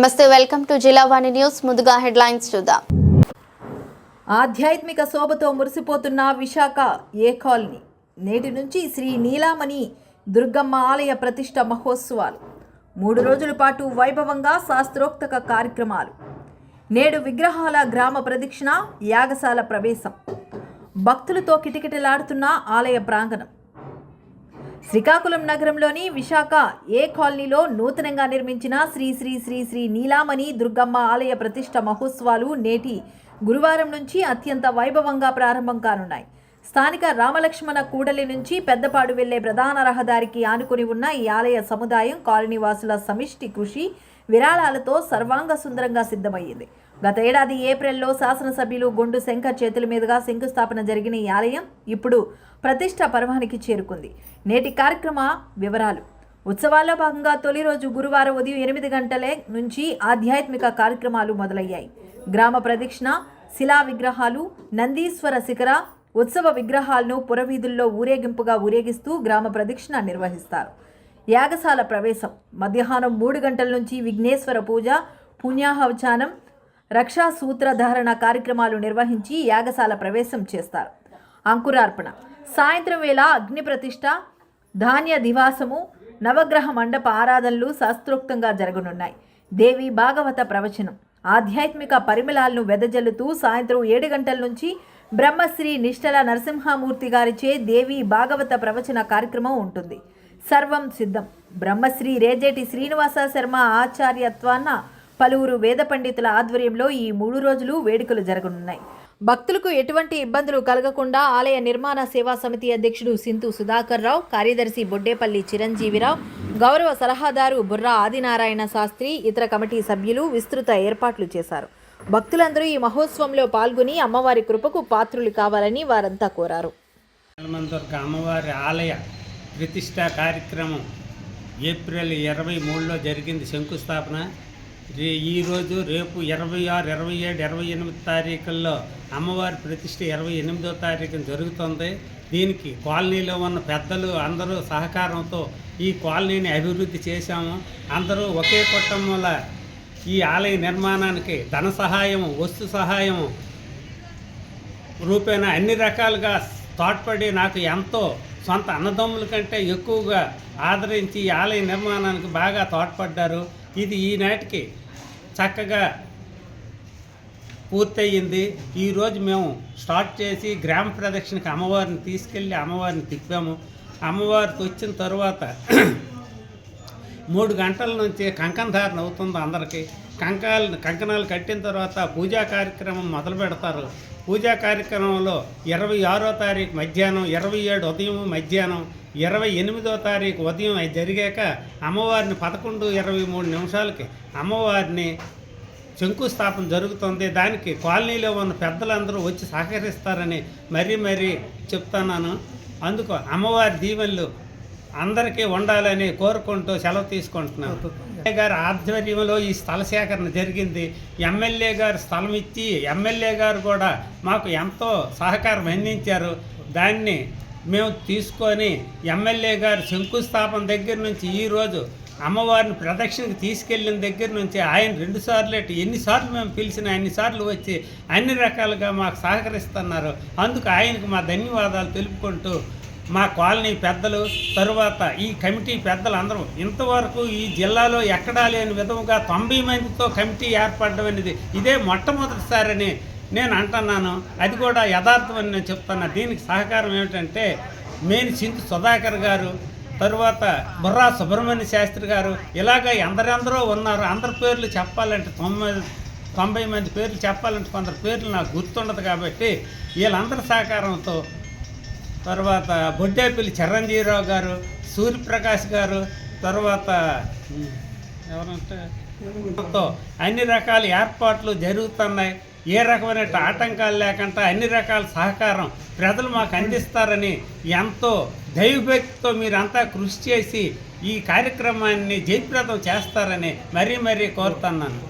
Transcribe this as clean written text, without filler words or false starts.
నమస్తే, welcome to Jillavani news. ముందుగా headlines చూద్దాం. ఆధ్యాత్మిక శోభతో మురిసిపోతున్న విశాఖ ఏ కాలనీ. నేటి నుంచి శ్రీ నీలామణి దుర్గమ్మ ఆలయ ప్రతిష్ట మహోత్సవాలు. 3 రోజుల పాటు వైభవంగా శాస్త్రోక్త కార్యక్రమాలు. నేడు విగ్రహాల గ్రామ ప్రదక్షిణ, యాగశాల ప్రవేశం. భక్తులతో కిటకిటలాడుతున్న ఆలయ ప్రాంగణం. శ్రీకాకుళం నగరంలోని విశాఖ ఏ కాలనీలో నూతనంగా నిర్మించిన శ్రీ శ్రీ శ్రీ శ్రీ నీలామణి దుర్గమ్మ ఆలయ ప్రతిష్ట మహోత్సవాలు నేటి గురువారం నుంచి అత్యంత వైభవంగా ప్రారంభం కానున్నాయి. స్థానిక రామలక్ష్మణ కూడలి నుంచి పెద్దపాడు వెళ్లే ప్రధాన రహదారికి ఆనుకుని ఉన్న ఈ ఆలయ సముదాయం కాలనీవాసుల సమిష్టి కృషి విరాళాలతో సర్వాంగ సుందరంగా సిద్ధమయ్యింది. గత ఏడాది ఏప్రిల్లో శాసనసభ్యులు గొండు శంకర్ చేతుల మీదుగా శంకుస్థాపన జరిగిన ఈ ఆలయం ఇప్పుడు ప్రతిష్ట పర్వానికి చేరుకుంది. నేటి కార్యక్రమ వివరాలు. ఉత్సవాల్లో భాగంగా తొలి రోజు గురువారం ఉదయం 8 గంటల నుంచి ఆధ్యాత్మిక కార్యక్రమాలు మొదలయ్యాయి. గ్రామ ప్రదక్షిణ, శిలా విగ్రహాలు, నందీశ్వర శిఖర ఉత్సవ విగ్రహాలను పురవీధుల్లో ఊరేగింపుగా ఊరేగిస్తూ గ్రామ ప్రదక్షిణ నిర్వహిస్తారు. యాగశాల ప్రవేశం. మధ్యాహ్నం 3 గంటల నుంచి విఘ్నేశ్వర పూజ, పుణ్యాహవచానం, రక్షా సూత్రధారణ కార్యక్రమాలు నిర్వహించి యాగశాల ప్రవేశం చేస్తారు. అంకురార్పణ. సాయంత్రం వేళ అగ్ని ప్రతిష్ట, ధాన్య దివాసము, నవగ్రహ మండప ఆరాధనలు శాస్త్రోక్తంగా జరగనున్నాయి. దేవి భాగవత ప్రవచనం, ఆధ్యాత్మిక పరిమళాలను వెదజల్లుతూ సాయంత్రం 7 గంటల నుంచి బ్రహ్మశ్రీ నిష్టల నరసింహమూర్తి గారిచే దేవి భాగవత ప్రవచన కార్యక్రమం ఉంటుంది. సర్వం సిద్ధం. బ్రహ్మశ్రీ రేజేటి శ్రీనివాస శర్మ ఆచార్యత్వాన పలువురు వేద పండితుల ఆధ్వర్యంలో ఈ 3 రోజులు వేడుకలు జరగనున్నాయి. భక్తులకు ఎటువంటి ఇబ్బందులు కలగకుండా ఆలయ నిర్మాణ సేవా సమితి అధ్యక్షుడు సింతు సుధాకర్ రావు, కార్యదర్శి బొడ్డేపల్లి చిరంజీవిరావు, గౌరవ సలహాదారు బుర్రా ఆదినారాయణ శాస్త్రి, ఇతర కమిటీ సభ్యులు విస్తృత ఏర్పాట్లు చేశారు. భక్తులందరూ ఈ మహోత్సవంలో పాల్గొని అమ్మవారి కృపకు పాత్రులు కావాలని వారంతా కోరారు. అమ్మవారి ఆలయ ప్రతిష్టా కార్యక్రమం ఏప్రిల్ 23లో జరిగింది శంకుస్థాపన. ఈరోజు రేపు 26, 27, 28 తారీఖుల్లో అమ్మవారి ప్రతిష్ఠ 28వ తారీఖున జరుగుతుంది. దీనికి కాలనీలో ఉన్న పెద్దలు అందరూ సహకారంతో ఈ కాలనీని అభివృద్ధి చేశాము. అందరూ ఒకే కుటుంబంలో ఈ ఆలయ నిర్మాణానికి ధన సహాయం, వస్తు సహాయం రూపేణ అన్ని రకాలుగా తోడ్పడి నాకు ఎంతో సొంత అన్నదమ్ముల కంటే ఎక్కువగా ఆదరించి ఈ ఆలయ నిర్మాణానికి బాగా తోడ్పడ్డారు. ఇది ఈనాటికి చక్కగా పూర్తయింది. ఈరోజు మేము స్టార్ట్ చేసి గ్రామ ప్రదక్షిణకి అమ్మవారిని తీసుకెళ్ళి అమ్మవారిని తిప్పాము. అమ్మవారికి వచ్చిన తర్వాత 3 గంటల నుంచి కంకణధారణ అవుతుంది. అందరికీ కంకణాలు కట్టిన తర్వాత పూజా కార్యక్రమం మొదలు పెడతారు. పూజా కార్యక్రమంలో 26వ తారీఖు మధ్యాహ్నం, 27 ఉదయం మధ్యాహ్నం, 28వ తారీఖు ఉదయం జరిగాక అమ్మవారిని 11:23 నిమిషాలకి అమ్మవారిని శంకుస్థాపన జరుగుతుంది. దానికి కాలనీలో ఉన్న పెద్దలందరూ వచ్చి సహకరిస్తారని మరీ చెప్తున్నాను. అందుకు అమ్మవారి దీవెనలు అందరికీ ఉండాలని కోరుకుంటూ సెలవు తీసుకుంటున్నాను. ఎమ్మెల్యే గారి ఆధ్వర్యంలో ఈ స్థల సేకరణ జరిగింది. ఎమ్మెల్యే గారు స్థలం ఇచ్చి ఎమ్మెల్యే గారు కూడా మాకు ఎంతో సహకారం అందించారు. దాన్ని మేము తీసుకొని ఎమ్మెల్యే గారు శంకుస్థాపన దగ్గర నుంచి ఈరోజు అమ్మవారిని ప్రదక్షిణకి తీసుకెళ్ళిన దగ్గర నుంచి ఆయన 2 సార్లు ఎన్నిసార్లు మేము పిలిచిన అన్నిసార్లు వచ్చి అన్ని రకాలుగా మాకు సహకరిస్తున్నారు. అందుకు ఆయనకు మా ధన్యవాదాలు తెలుపుకుంటూ మా కాలనీ పెద్దలు, తరువాత ఈ కమిటీ పెద్దలు అందరూ ఇంతవరకు ఈ జిల్లాలో ఎక్కడా లేని విధముగా 90 మందితో కమిటీ ఏర్పడడం అనేది ఇదే మొట్టమొదటిసారని నేను అంటున్నాను. అది కూడా యథార్థమని నేను చెప్తున్నా. దీనికి సహకారం ఏమిటంటే మేని సింతు సుధాకర్ గారు, తరువాత బుర్రా సుబ్రహ్మణ్య శాస్త్రి గారు, ఇలాగ ఎందరెందరో ఉన్నారు. అందరి పేర్లు చెప్పాలంటే 90 మంది పేర్లు చెప్పాలంటే కొందరు పేర్లు నాకు గుర్తుండదు. కాబట్టి వీళ్ళందరి సహకారంతో, తర్వాత బొడ్డేపల్లి చిరంజీవిరావు గారు, సూర్యప్రకాష్ గారు, తర్వాత ఎవరంటే అన్ని రకాల ఏర్పాట్లు జరుగుతున్నాయి. ఏ రకమైన ఆటంకాలు లేకుండా అన్ని రకాల సహకారం ప్రజలు మాకు అందిస్తారని ఎంతో దైవభక్తితో మీరంతా కృషి చేసి ఈ కార్యక్రమాన్ని జయప్రదం చేస్తారని మరీ కోరుతున్నాను.